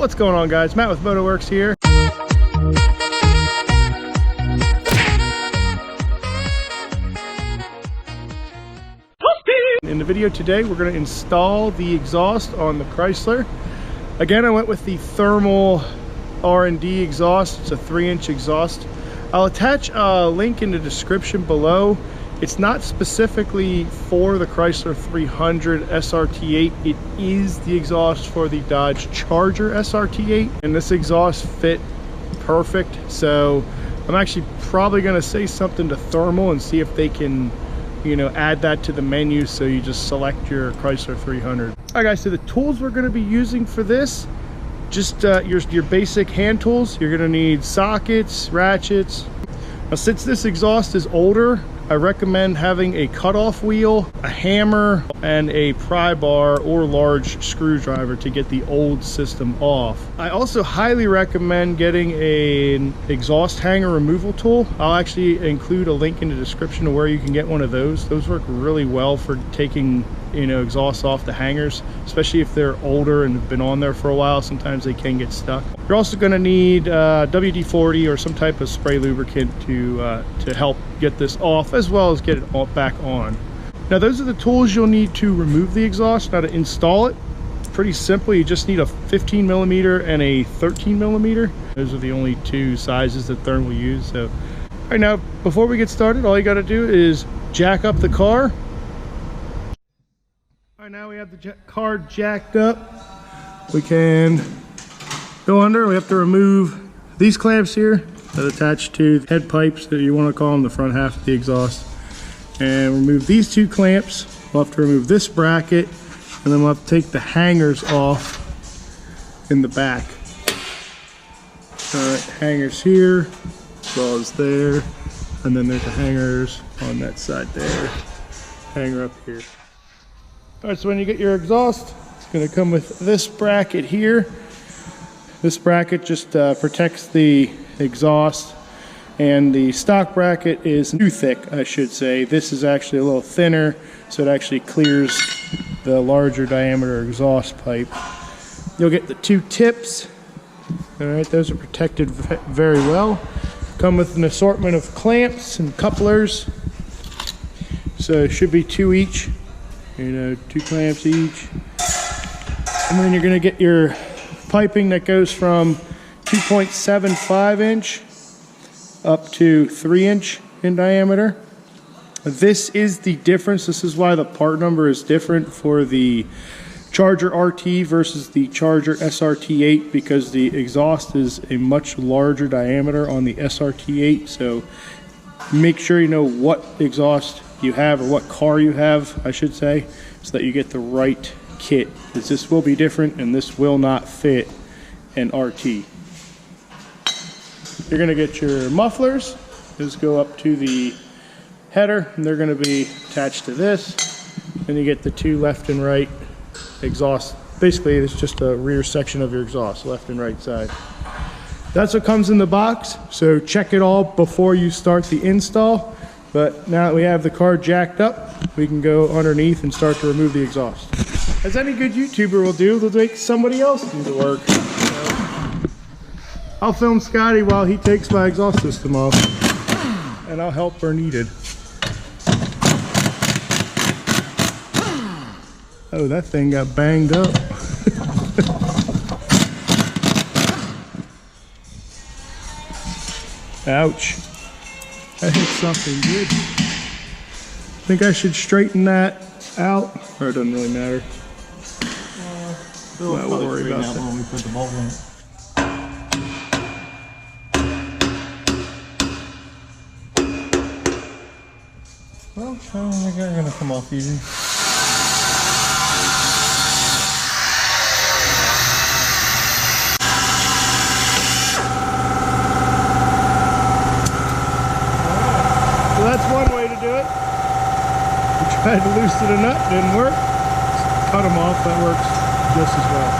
What's going on, guys? Matt with MotoWorks here. In the video today, we're going to install the exhaust on the Chrysler. Again, I went with the thermal R&D exhaust. It's a 3-inch exhaust. I'll attach a link in the description below. It's not specifically for the Chrysler 300 srt8. It is the exhaust for the Dodge Charger srt8, and this exhaust fit perfect. So I'm actually probably going to say something to Thermal and see if they can, you know, add that to the menu, so you just select your Chrysler 300. All right, guys, so the tools we're going to be using for this, just your basic hand tools. You're going to need sockets, ratchets. Now, since this exhaust is older, I recommend having a cutoff wheel, a hammer, and a pry bar or large screwdriver to get the old system off. I also highly recommend getting an exhaust hanger removal tool. I'll actually include a link in the description of where you can get one of those. Those work really well for taking, you know, exhaust off the hangers, especially if they're older and have been on there for a while. Sometimes they can get stuck. You're also going to need WD-40 or some type of spray lubricant to help get this off, as well as get it all back on. Now, those are the tools you'll need to remove the exhaust. Now, to install it, pretty simple. You just need a 15 millimeter and a 13 millimeter. Those are the only two sizes that Thermal will use. So, all right, now before we get started, all you got to do is jack up the car. All right, now we have the car jacked up. We can go under. We have to remove these clamps here that attach to the head pipes, that you want to call them, the front half of the exhaust. And remove these two clamps. We'll have to remove this bracket, and then we'll have to take the hangers off in the back. All right, hangers here, as well as there. And then there's the hangers on that side there. Hanger up here. All right, so when you get your exhaust, it's going to come with this bracket here. This bracket just protects the exhaust, and the stock bracket is too thick, I should say. This is actually a little thinner, so it actually clears the larger diameter exhaust pipe. You'll get the two tips. All right, those are protected very well. Come with an assortment of clamps and couplers. So it should be two each. You know, two clamps each. And then you're going to get your piping that goes from 2.75 inch up to 3 inch in diameter. This is the difference. This is why the part number is different for the Charger RT versus the Charger srt8, because the exhaust is a much larger diameter on the srt8. So make sure you know what exhaust you have, or what car you have, I should say, so that you get the right kit, because this will be different and this will not fit an RT. You're going to get your mufflers. Those go up to the header, and they're going to be attached to this. Then you get the two left and right exhaust. Basically, it's just a rear section of your exhaust, left and right side. That's what comes in the box, so check it all before you start the install. But now that we have the car jacked up, we can go underneath and start to remove the exhaust. As any good YouTuber will do, they'll make somebody else do the work. I'll film Scotty while he takes my exhaust system off, and I'll help where needed. Oh, that thing got banged up. Ouch. That hit something good. I think I should straighten that out, or it doesn't really matter. We'll worry about that when we put the bolt in. Well, I don't think they're going to come off easy. So that's one way to do it. We tried to loosen a nut, didn't work. Just cut them off, that works just as well.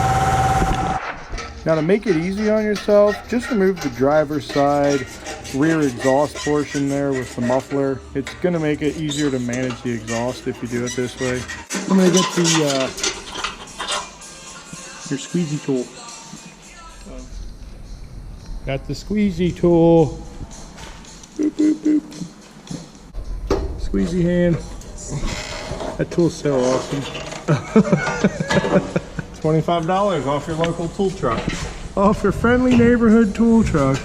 Now, to make it easy on yourself, just remove the driver's side rear exhaust portion there with the muffler. It's going to make it easier to manage the exhaust if you do it this way. I'm going to get the your squeegee tool. Got the squeezy tool. Boop, boop, boop. Squeezy hand. That tool's so awesome. $25 off your local tool truck. Off your friendly neighborhood tool truck.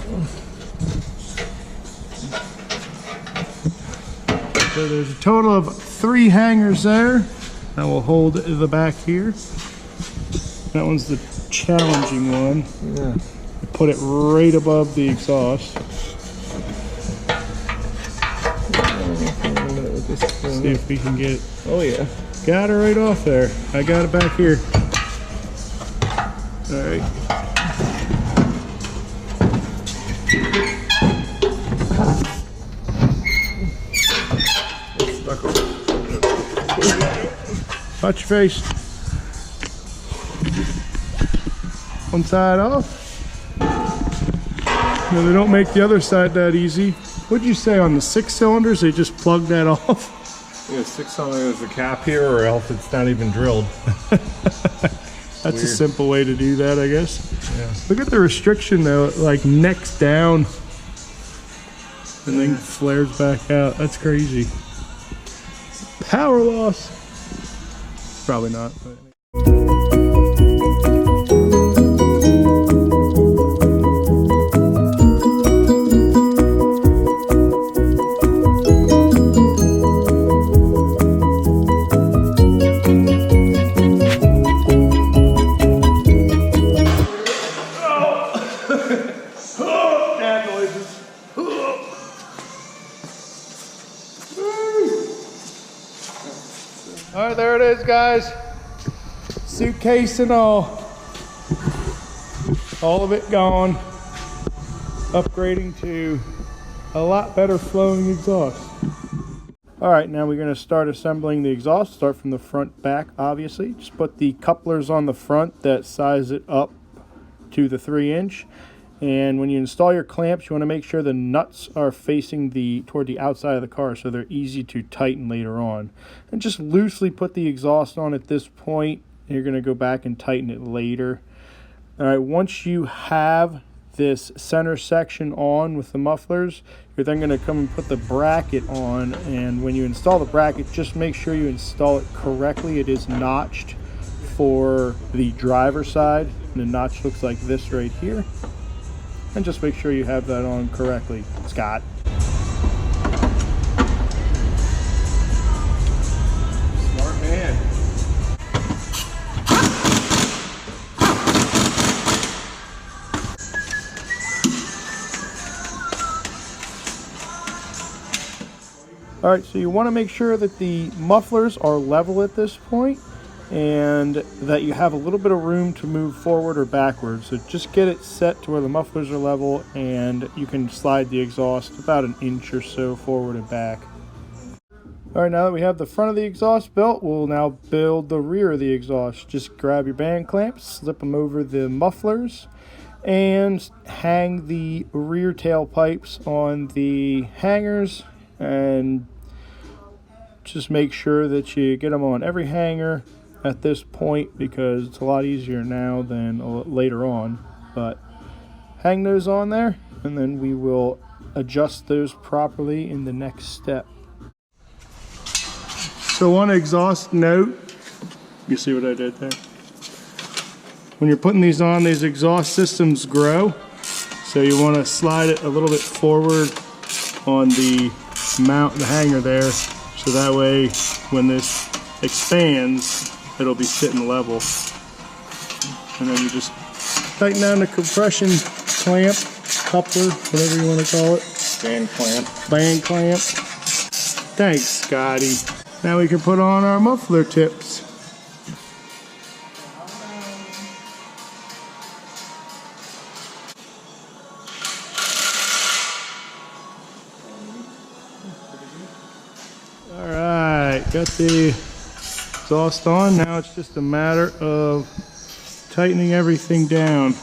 So there's a total of 3 hangers there. That will hold the back here. That one's the challenging one. Yeah. Put it right above the exhaust. See if we can get it. Oh yeah. Got it right off there. I got it back here. All right. Watch your face. One side off. No, they don't make the other side that easy. What'd you say on the 6 cylinders? They just plug that off? Yeah, 6 cylinders, there's a cap here, or else it's not even drilled. That's weird. a simple way to do that, I guess. Yeah. Look at the restriction though, like necks down and then flares back out. That's crazy. Power loss. Probably not. But. All right, there it is, guys. Suitcase and all of it gone. Upgrading to a lot better flowing exhaust. All right, now we're going to start assembling the exhaust. Start from the front back, obviously. Just put the couplers on the front that size it up to the 3-inch. And when you install your clamps, you want to make sure the nuts are facing toward the outside of the car so they're easy to tighten later on. And just loosely put the exhaust on at this point. You're going to go back and tighten it later. All right, once you have this center section on with the mufflers, you're then going to come and put the bracket on. And when you install the bracket, just make sure you install it correctly. It is notched for the driver's side. And the notch looks like this right here. And just make sure you have that on correctly, Scott. Smart man. All right, so you want to make sure that the mufflers are level at this point and that you have a little bit of room to move forward or backwards. So just get it set to where the mufflers are level and you can slide the exhaust about 1 inch or so forward and back. All right, now that we have the front of the exhaust built, we'll now build the rear of the exhaust. Just grab your band clamps, slip them over the mufflers, and hang the rear tailpipes on the hangers, and just make sure that you get them on every hanger at this point because it's a lot easier now than later on. But hang those on there and then we will adjust those properly in the next step. So one exhaust note, you see what I did there? When you're putting these on, these exhaust systems grow. So you want to slide it a little bit forward on the mount, the hanger there. So that way when this expands, it'll be sitting level. And then you just tighten down the compression clamp, coupler, whatever you want to call it. Band clamp. Band clamp. Thanks, Scotty. Now we can put on our muffler tips. All right, got the exhaust on. Now it's just a matter of tightening everything down.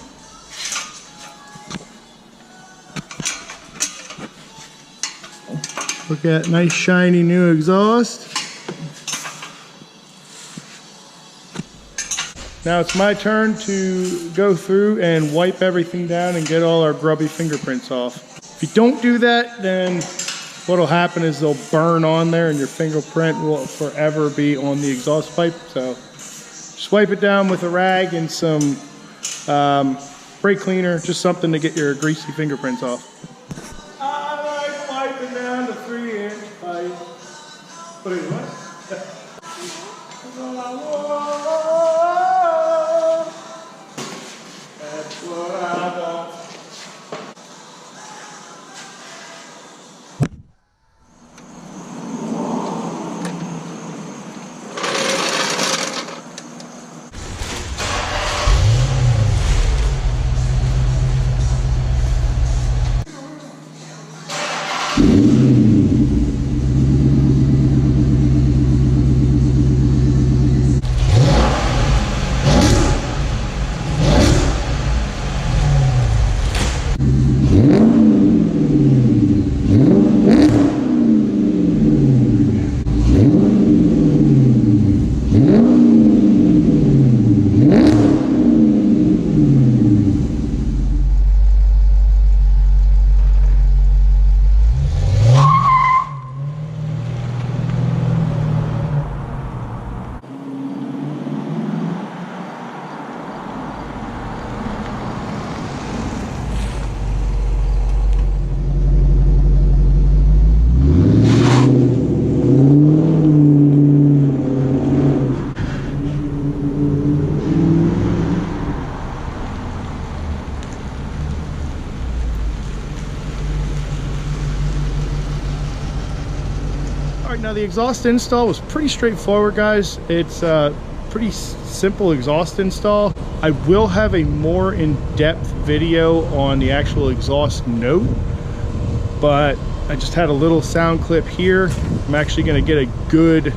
Look at nice shiny new exhaust. Now it's my turn to go through and wipe everything down and get all our grubby fingerprints off. If you don't do that, then what'll happen is they'll burn on there and your fingerprint will forever be on the exhaust pipe. So just wipe it down with a rag and some brake cleaner, just something to get your greasy fingerprints off. I like wiping down the 3-inch pipe. What is what? That's all I want. That's what I want. Now the exhaust install was pretty straightforward, guys. It's a pretty simple exhaust install. I will have a more in-depth video on the actual exhaust note, but I just had a little sound clip here. I'm actually going to get a good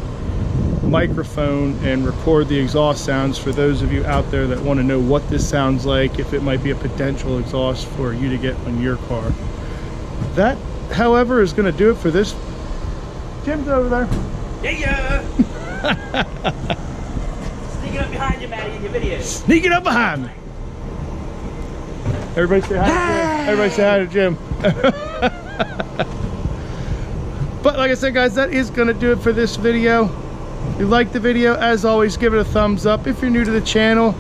microphone and record the exhaust sounds for those of you out there that want to know what this sounds like, if it might be a potential exhaust for you to get on your car. That, however, is going to do it for this. Jim's over there. Yeah. Sneaking up behind you, Maddie, in your videos. Sneaking up behind me. Everybody say hi to Jim. Everybody say hi to Jim. But like I said, guys, that is going to do it for this video. If you liked the video, as always, give it a thumbs up. If you're new to the channel,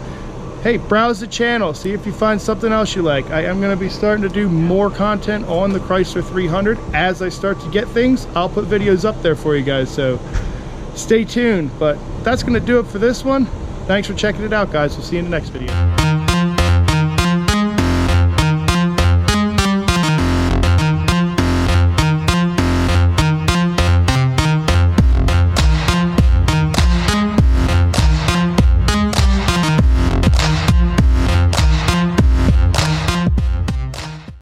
hey, browse the channel, see if you find something else you like. I am going to be starting to do more content on the Chrysler 300. As I start to get things, I'll put videos up there for you guys, so stay tuned. But that's going to do it for this one. Thanks for checking it out, guys. We'll see you in the next video.